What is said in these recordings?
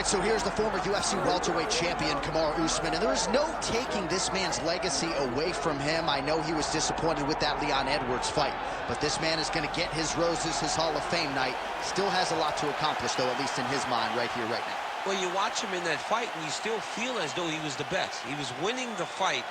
right, so here's the former UFC welterweight champion, Kamaru Usman, and there is no taking this man's legacy away from him. I know he was disappointed with that Leon Edwards fight, but this man is going to get his roses, his Hall of Fame night. Still has a lot to accomplish, though, at least in his mind, right here, right now. Well, you watch him in that fight, and you still feel as though he was the best. He was winning the fight,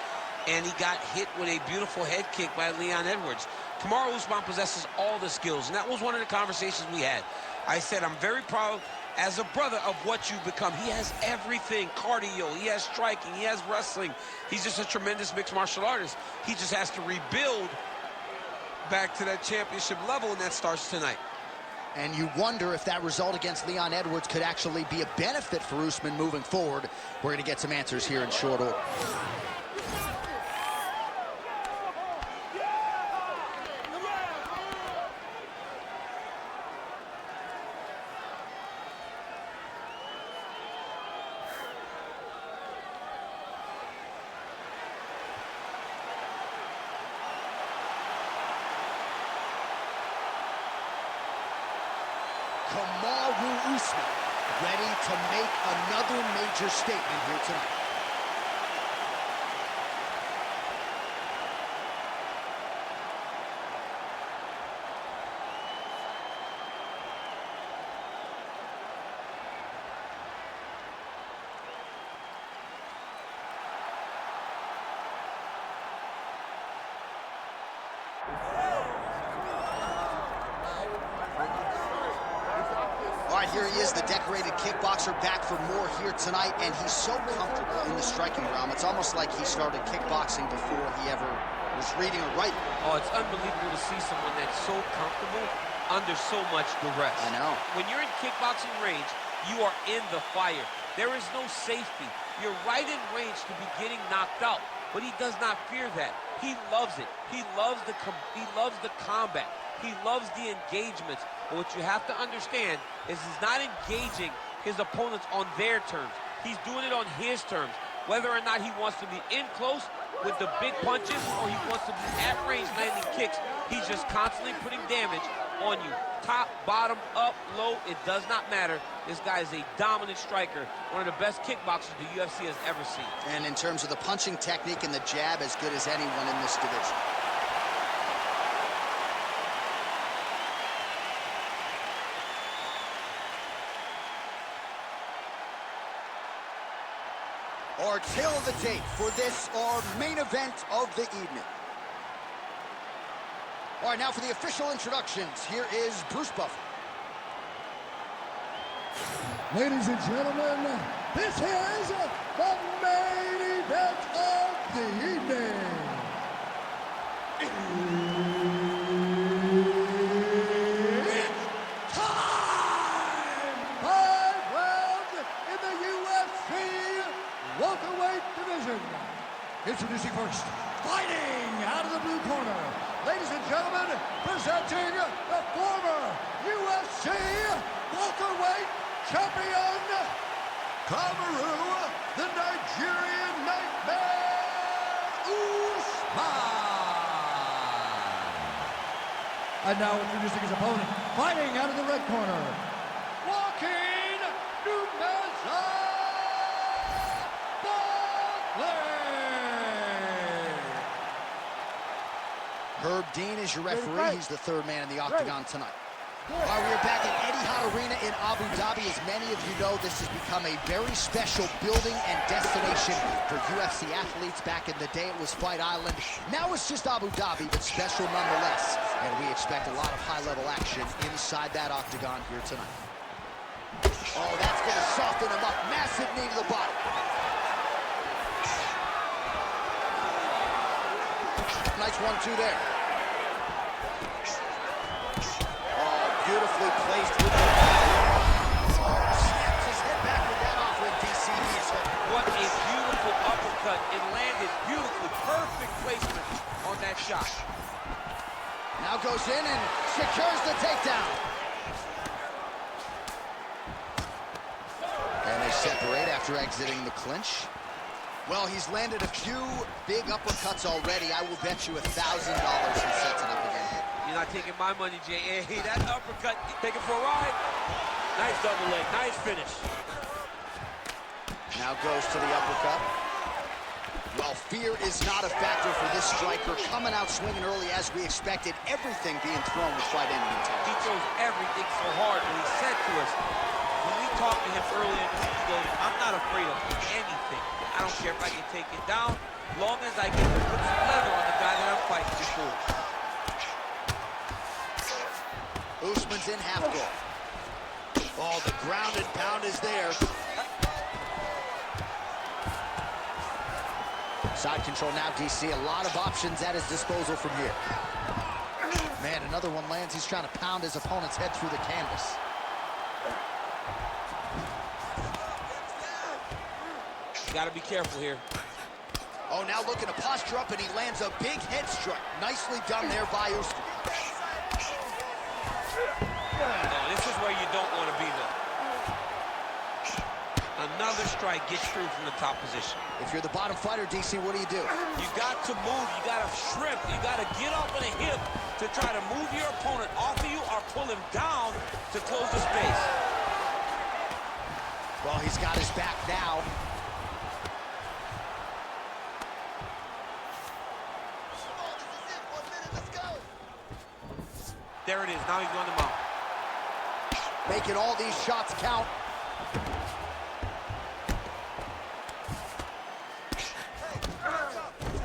and he got hit with a beautiful head kick by Leon Edwards. Kamaru Usman possesses all the skills, and that was one of the conversations we had. I said, I'm very proud as a brother of what you've become. He has everything: cardio, he has striking, he has wrestling. He's just a tremendous mixed martial artist. He just has to rebuild back to that championship level, and that starts tonight. And you wonder if that result against Leon Edwards could actually be a benefit for Usman moving forward. We're going to get some answers here in short order. Kamaru Usman ready to make another major statement here tonight. All right, here he is, the decorated kickboxer, back for more here tonight, and he's so comfortable in the striking realm. It's almost like he started kickboxing before he ever was reading or writing. Oh, it's unbelievable to see someone that's so comfortable under so much duress. I know. When you're in kickboxing range, you are in the fire. There is no safety. You're right in range to be getting knocked out, but he does not fear that. He loves it. He loves the combat. He loves the engagements. But what you have to understand is he's not engaging his opponents on their terms. He's doing it on his terms. Whether or not he wants to be in close with the big punches or he wants to be at range landing kicks, he's just constantly putting damage on you. Top, bottom, up, low, it does not matter. This guy is a dominant striker, one of the best kickboxers the UFC has ever seen. And in terms of the punching technique and the jab, as good as anyone in this division. Our tale of the tape for this, our main event of the evening. All right, now for the official introductions, here is Bruce Buckley. Ladies and gentlemen, this is the main event of the evening. It's time! 5 rounds in the UFC welterweight division. Introducing first, fighting out of the blue corner, ladies and gentlemen, presenting the former UFC welterweight champion, Kamaru, the Nigerian Nightmare, Usman. And now introducing his opponent, fighting out of the red corner, Joaquin, Herb Dean is your referee. He's the third man in the octagon tonight. All right, we are back at Etihad Arena in Abu Dhabi. As many of you know, this has become a very special building and destination for UFC athletes. Back in the day, it was Fight Island. Now it's just Abu Dhabi, but special nonetheless. And we expect a lot of high-level action inside that octagon here tonight. Oh, that's going to soften him up. Massive knee to the body. Nice 1-2 there. Oh, beautifully placed with the snaps his head back with that offering. DCB is hit. What a beautiful uppercut. It landed beautifully. Perfect placement on that shot. Now goes in and secures the takedown. And they separate after exiting the clinch. Well, he's landed a few big uppercuts already. I will bet you $1,000 he sets it up again. You're not taking my money, J.A. That uppercut, take it for a ride. Nice double leg, nice finish. Now goes to the uppercut. Well, fear is not a factor for this striker. Coming out swinging early as we expected. Everything being thrown with fight-ending intent. He throws everything so hard, but he said to us, when we talked to him early in the week, he goes, I'm not afraid of anything. I don't care if I can take it down, long as I get to put some leather on the guy that I'm fighting before. Usman's in half guard. Oh, the ground and pound is there. Side control now, DC. A lot of options at his disposal from here. Man, another one lands. He's trying to pound his opponent's head through the canvas. You gotta be careful here. Oh, now looking to posture up, and he lands a big head strike. Nicely done there by Usman. Now, this is where you don't want to be, though. Another strike gets through from the top position. If you're the bottom fighter, DC, what do? You got to move. You got to shrimp. You got to get up on a hip to try to move your opponent off of you or pull him down to close the space. Well, he's got his back now. There it is. Now he's on the mount. Making all these shots count.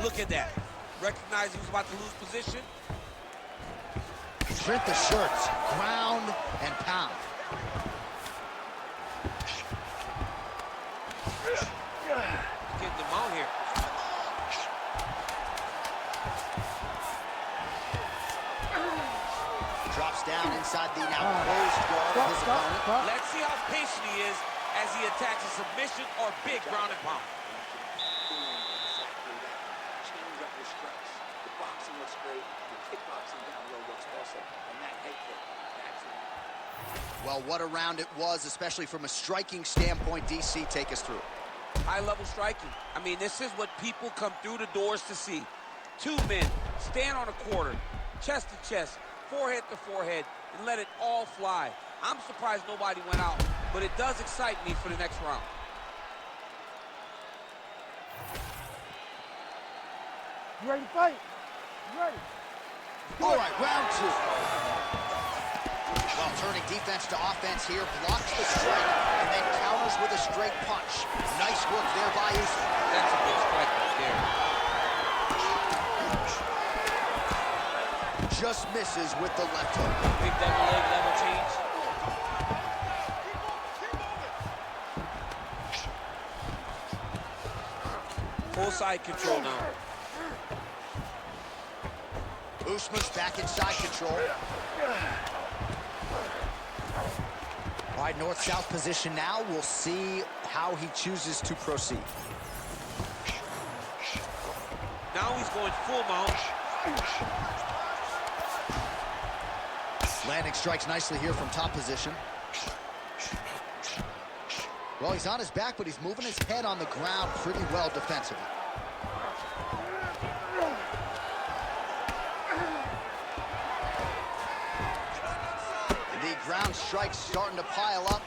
Look at that. Recognize he was about to lose position. Print the shirts. Ground and pound. Getting the mount here. Drops down inside the now closed guard of his opponent. Let's see how patient he is as he attacks a submission or big ground and pound. Change up your strikes. The boxing looks great. The kickboxing down low looks awesome. And that head kick, that's it. Well, what a round it was, especially from a striking standpoint. DC, take us through. High-level striking. I mean, this is what people come through the doors to see. Two men stand on a quarter, chest to chest, forehead to forehead, and let it all fly. I'm surprised nobody went out, but it does excite me for the next round. You ready to fight? You ready? All right, round two. Well, turning defense to offense here, blocks the strike, and then counters with a straight punch. Nice work there by Usman. That's a big strike right there. Just misses with the left hook. Big double leg level change. Full side control now. Usman's back in side control. All right, north-south position now. We'll see how he chooses to proceed. Now he's going full mount. Landing strikes nicely here from top position. Well, he's on his back, but he's moving his head on the ground pretty well defensively. The ground strikes starting to pile up.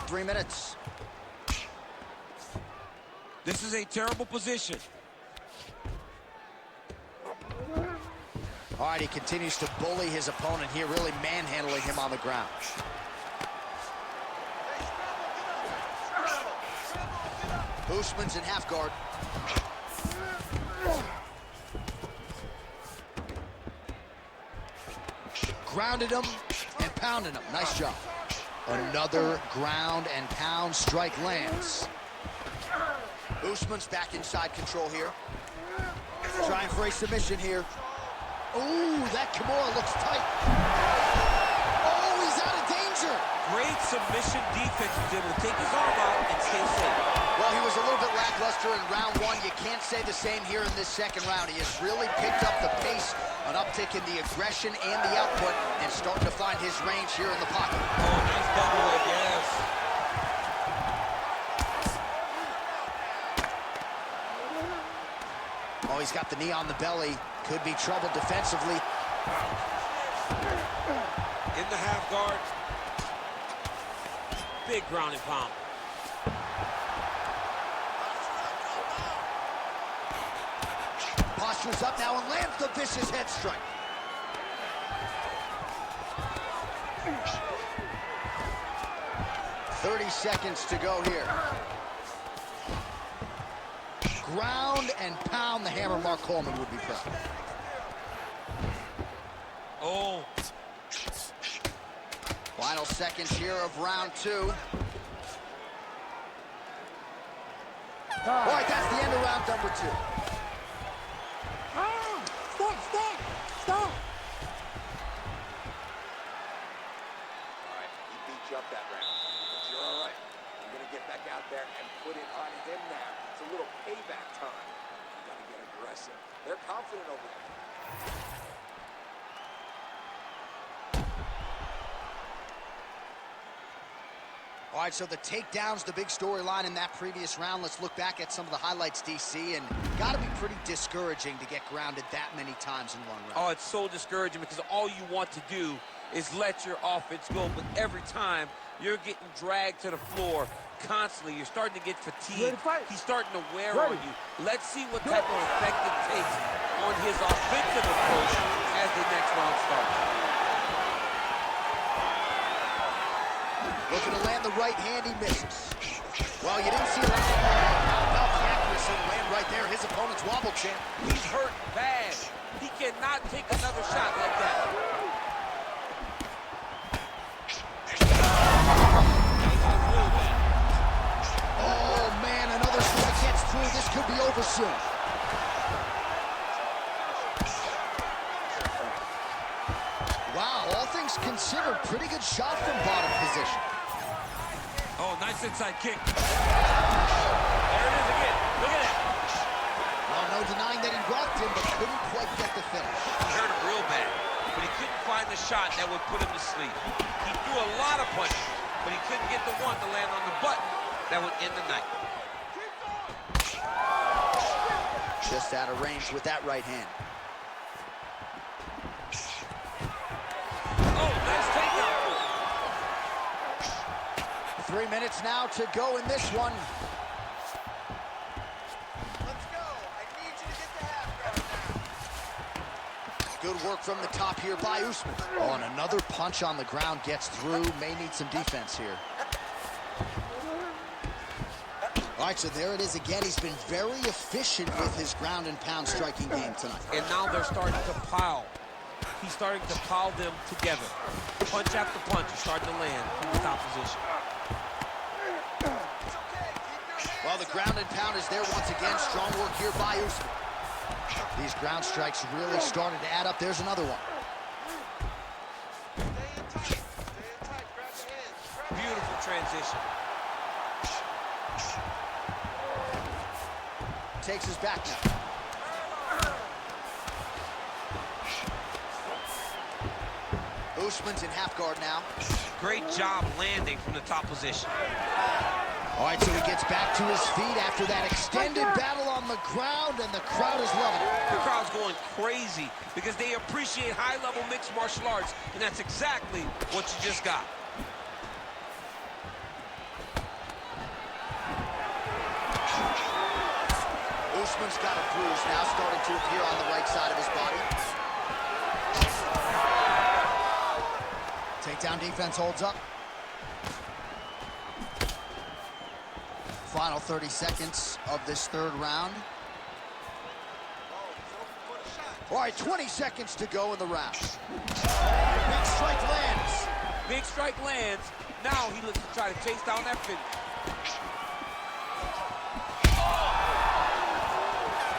Three minutes. This is a terrible position. All right, he continues to bully his opponent here, really manhandling him on the ground. Usman's in half guard. Grounded him and pounded him. Nice job. Another ground and pound strike lands. Usman's back inside control here. Trying for a submission here. Ooh, that Kamaru looks tight. Oh, he's out of danger. Great submission defense. He was able to take his arm out and stay safe. Well, he was a little bit lackluster in round one. You can't say the same here in this second round. He has really picked up the pace, an uptick in the aggression and the output, and starting to find his range here in the pocket. Oh, nice double leg, yes. Oh, he's got the knee on the belly. Could be trouble defensively. In the half guard. Big ground and pound. Postures up now and lands the vicious head strike. "30 seconds to go here. Ground and pound, the hammer Mark Coleman would be proud. Oh. Final seconds here of round 2. All right, that's the end of round number 2. Stop! All right, he beat you up that round, but you're all right. You're going to get back out there and put it on him now. It's a little payback time. You got to get aggressive. They're confident over there. All right, so the takedown's the big storyline in that previous round. Let's look back at some of the highlights, DC, and got to be pretty discouraging to get grounded that many times in one round. Oh, it's so discouraging because all you want to do is let your offense go, but every time you're getting dragged to the floor constantly, you're starting to get fatigued. He's starting to wear on you. Let's see what type of effect it takes on his offensive approach as the next round starts. Looking to land the right hand, he misses. Well, you didn't see a lot of accuracy land right there. His opponent's wobble champ. He's hurt bad. He cannot take another shot like that. Oh, man, another strike gets through. This could be over soon. Wow, all things considered, pretty good shot from bottom position. Oh, nice inside kick. There it is again. Look at that. Well, no denying that he rocked him, but couldn't quite get the finish. He hurt him real bad, but he couldn't find the shot that would put him to sleep. He threw a lot of punches, but he couldn't get the one to land on the button that would end the night. Just out of range with that right hand. Oh, nice takedown. 3 minutes now to go in this one. Let's go. I need you to get the half guard now. Good work from the top here by Usman. Oh, and another punch on the ground gets through. May need some defense here. All right, so there it is again. He's been very efficient with his ground and pound striking game tonight. And now they're starting to pile. He's starting to pile them together. Punch after punch is starting to land from the top position. Well, the ground and pound is there once again. Strong work here by Usman. These ground strikes really started to add up. There's another one. Beautiful transition. Takes his back now. Usman's in half guard now. Great job landing from the top position. All right, so he gets back to his feet after that extended battle on the ground, and the crowd is loving it. The crowd's going crazy because they appreciate high-level mixed martial arts, and that's exactly what you just got. Usman's got a bruise now starting to appear on the right side of his body. Takedown defense holds up. Final 30 seconds of this third round. All right, 20 seconds to go in the round. Big strike lands. Big strike lands. Now he looks to try to chase down that finish.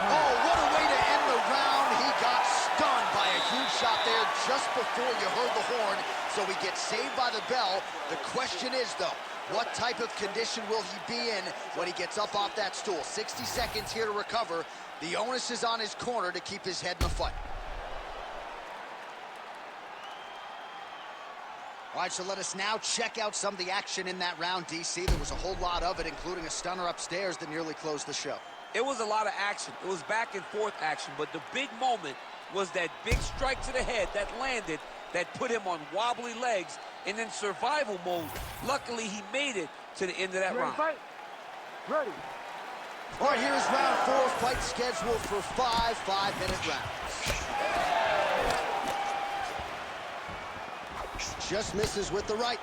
Oh, what a way to end the round. He got stunned by a huge shot there just before you heard the horn, so he gets saved by the bell. The question is, though, what type of condition will he be in when he gets up off that stool? 60 seconds here to recover. The onus is on his corner to keep his head in the fight. All right, so let us now check out some of the action in that round, DC. There was a whole lot of it, including a stunner upstairs that nearly closed the show. It was a lot of action. It was back and forth action, but the big moment was that big strike to the head that landed that put him on wobbly legs and in survival mode. Luckily, he made it to the end of that round. Fight. Ready. All right, here's round 4, fight scheduled for 5 5-minute rounds. Just misses with the right.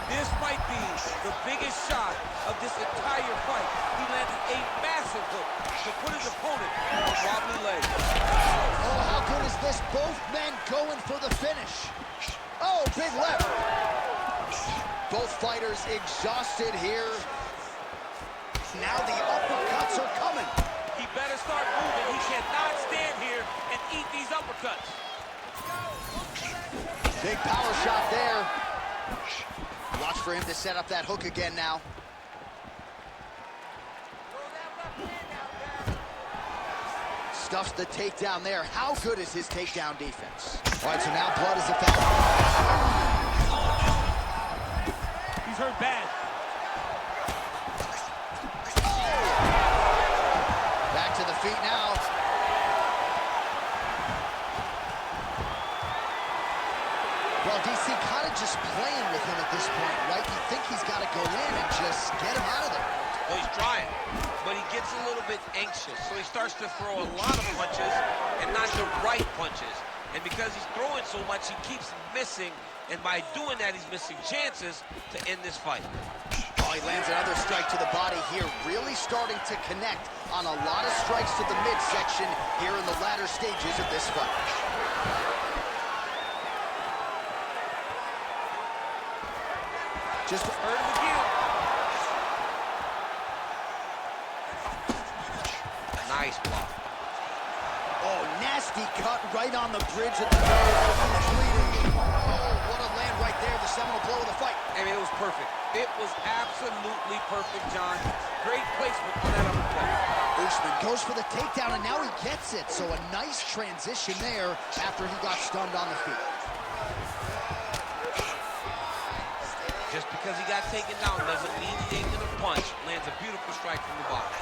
This might be the biggest shot of this entire fight. He landed a massive hook to put his opponent on wobbly legs. Oh, how good is this? Both men going for the finish. Oh, big left. Both fighters exhausted here. Now the uppercuts are coming. He better start moving. He cannot stand here and eat these uppercuts. Big power shot there. Watch for him to set up that hook again now. Stuffs the takedown there. How good is his takedown defense? All right, so now blood is a factor. He's hurt bad. Back to the feet now. Well, DC kind of just playing with him at this point, right? You think he's got to go in and just get him out of there. Well, he's trying, but he gets a little bit anxious, so he starts to throw a lot of punches and not the right punches. And because he's throwing so much, he keeps missing, and by doing that, he's missing chances to end this fight. Oh, he lands another strike to the body here, really starting to connect on a lot of strikes to the midsection here in the latter stages of this fight. Just Hurt him again. Nice block. oh, nasty cut right on the bridge of the nose. He's bleeding. Oh, what a land right there, the seminal blow of the fight. I mean, it was perfect. It was absolutely perfect, John. Great placement on that uppercut. Usman goes for the takedown, and now he gets it. So a nice transition there after he got stunned on the feet. Just because he got taken down doesn't mean he ain't gonna punch. Lands a beautiful strike from the bottom.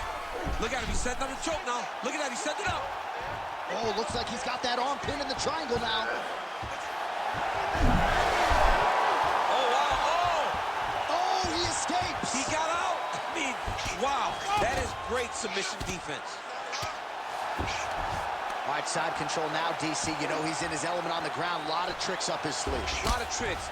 Look at him, he's setting up the choke now. Look at that, he's setting it up. Oh, looks like he's got that arm pinned in the triangle now. Oh, wow, oh! Oh, he escapes. He got out. I mean, wow, that is great submission defense. All right, side control now, DC. You know he's in his element on the ground. A lot of tricks up his sleeve. A lot of tricks.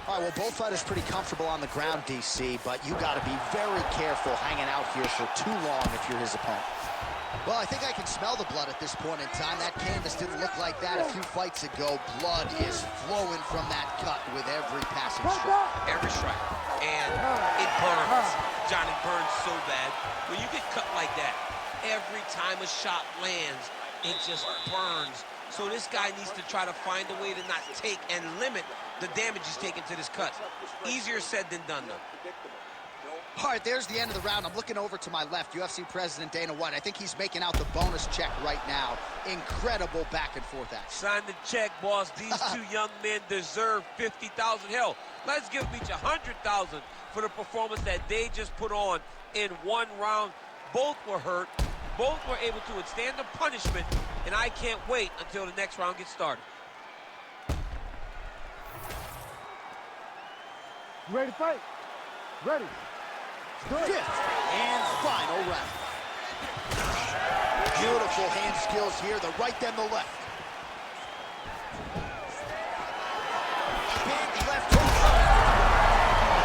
All right, well, both fighters pretty comfortable on the ground, DC, but you got to be very careful hanging out here for too long if you're his opponent. Well, I think I can smell the blood at this point in time. That canvas didn't look like that a few fights ago. Blood is flowing from that cut with every passing strike. Every strike. And it burns. Johnny burns so bad. When you get cut like that, every time a shot lands, it just burns. So this guy needs to try to find a way to not take and limit the damage he's taking to this cut. Easier said than done, though. All right, there's the end of the round. I'm looking over to my left, UFC President Dana White. I think he's making out the bonus check right now. Incredible back and forth action. Sign the check, boss. These two young men deserve $50,000. Hell, let's give them each $100,000 for the performance that they just put on in one round. Both were hurt. Both were able to withstand the punishment, and I can't wait until the next round gets started. You ready to fight? Ready. Fifth and final round. Beautiful hand skills here, the right then the left. Big left hook.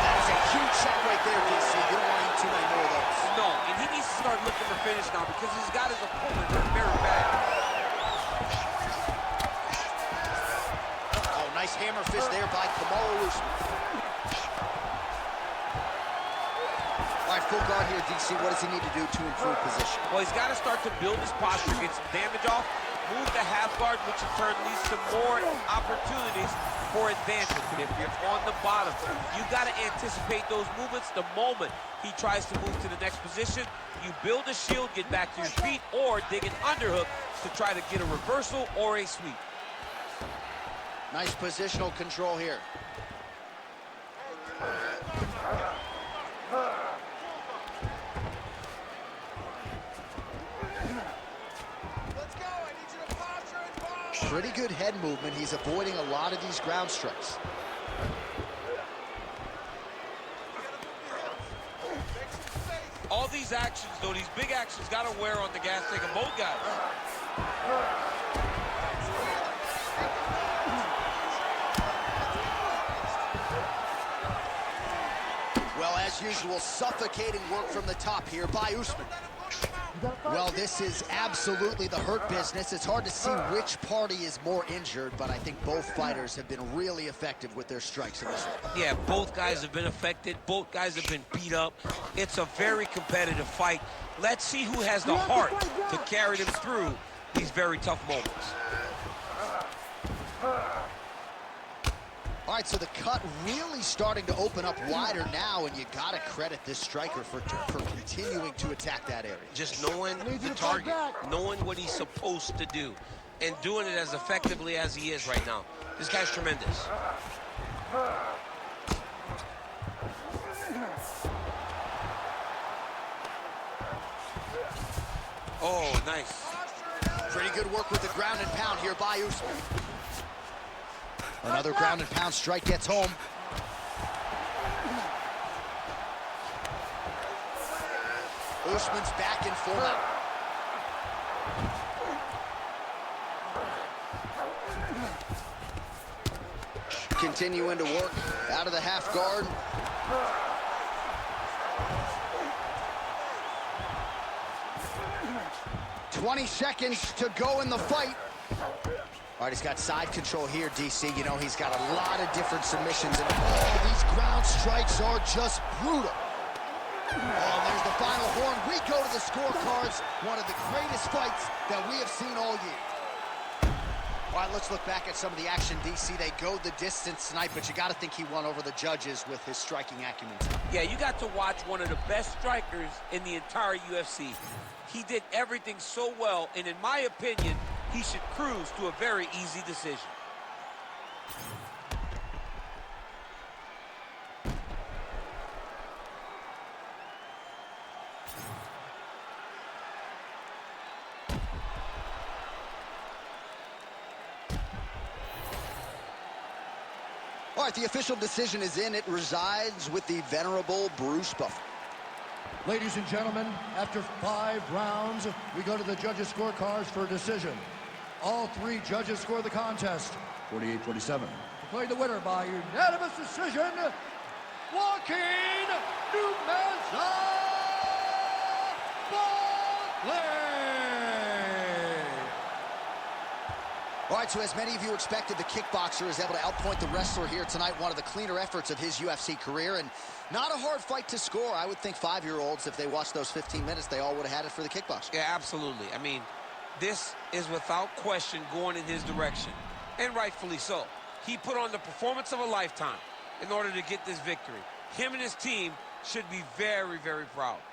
That is a huge shot right there, DC. You don't want to eat too many more of those. No, and he needs to start looking for finish now because he's got his opponent hurt very bad. Oh, nice hammer fist there by Kamaru. All right, full guard here, DC. What does he need to do to improve position? Well, he's got to start to build his posture, get some damage off, move the half guard, which in turn leads to more opportunities for advancement. But if you're on the bottom, you got to anticipate those movements the moment he tries to move to the next position. You build a shield, get back to your feet, or dig an underhook to try to get a reversal or a sweep. Nice positional control here. Let's go. Pretty good head movement. He's avoiding a lot of these ground strikes. All these actions, though, these big actions got to wear on the gas tank of both guys. Well, as usual, suffocating work from the top here by Usman. Well, this is absolutely the hurt business. It's hard to see which party is more injured, but I think both fighters have been really effective with their strikes in this one. Yeah, both guys have been affected. Both guys have been beat up. It's a very competitive fight. Let's see who has the heart to carry them through these very tough moments. All right, so the cut really starting to open up wider now, and you got to credit this striker for continuing to attack that area. Just knowing the target, knowing what he's supposed to do, and doing it as effectively as he is right now. This guy's tremendous. Oh, nice. Pretty good work with the ground and pound here by Usman. Another ground and pound strike gets home. Usman's back in form. Continuing to work out of the half guard. "20 seconds to go in the fight." All right, he's got side control here, DC. You know, he's got a lot of different submissions, and all these ground strikes are just brutal. Oh, and there's the final horn. We go to the scorecards. One of the greatest fights that we have seen all year. All right, let's look back at some of the action, DC. They go the distance tonight, but you got to think he won over the judges with his striking acumen. Yeah, you got to watch one of the best strikers in the entire UFC. He did everything so well, and in my opinion, he should cruise to a very easy decision. All right, the official decision is in. It resides with the venerable Bruce Buckley. Ladies and gentlemen, after 5 rounds, we go to the judges' scorecards for a decision. All 3 judges score the contest, 48-47. Declaring the winner by unanimous decision, Joaquin Buckley. All right, so as many of you expected, the kickboxer is able to outpoint the wrestler here tonight. One of the cleaner efforts of his UFC career, and not a hard fight to score. I would think 5-year-olds, if they watched those 15 minutes, they all would have had it for the kickboxer. Yeah, absolutely. I mean, this is without question going in his direction, and rightfully so. He put on the performance of a lifetime in order to get this victory. Him and his team should be very, very proud.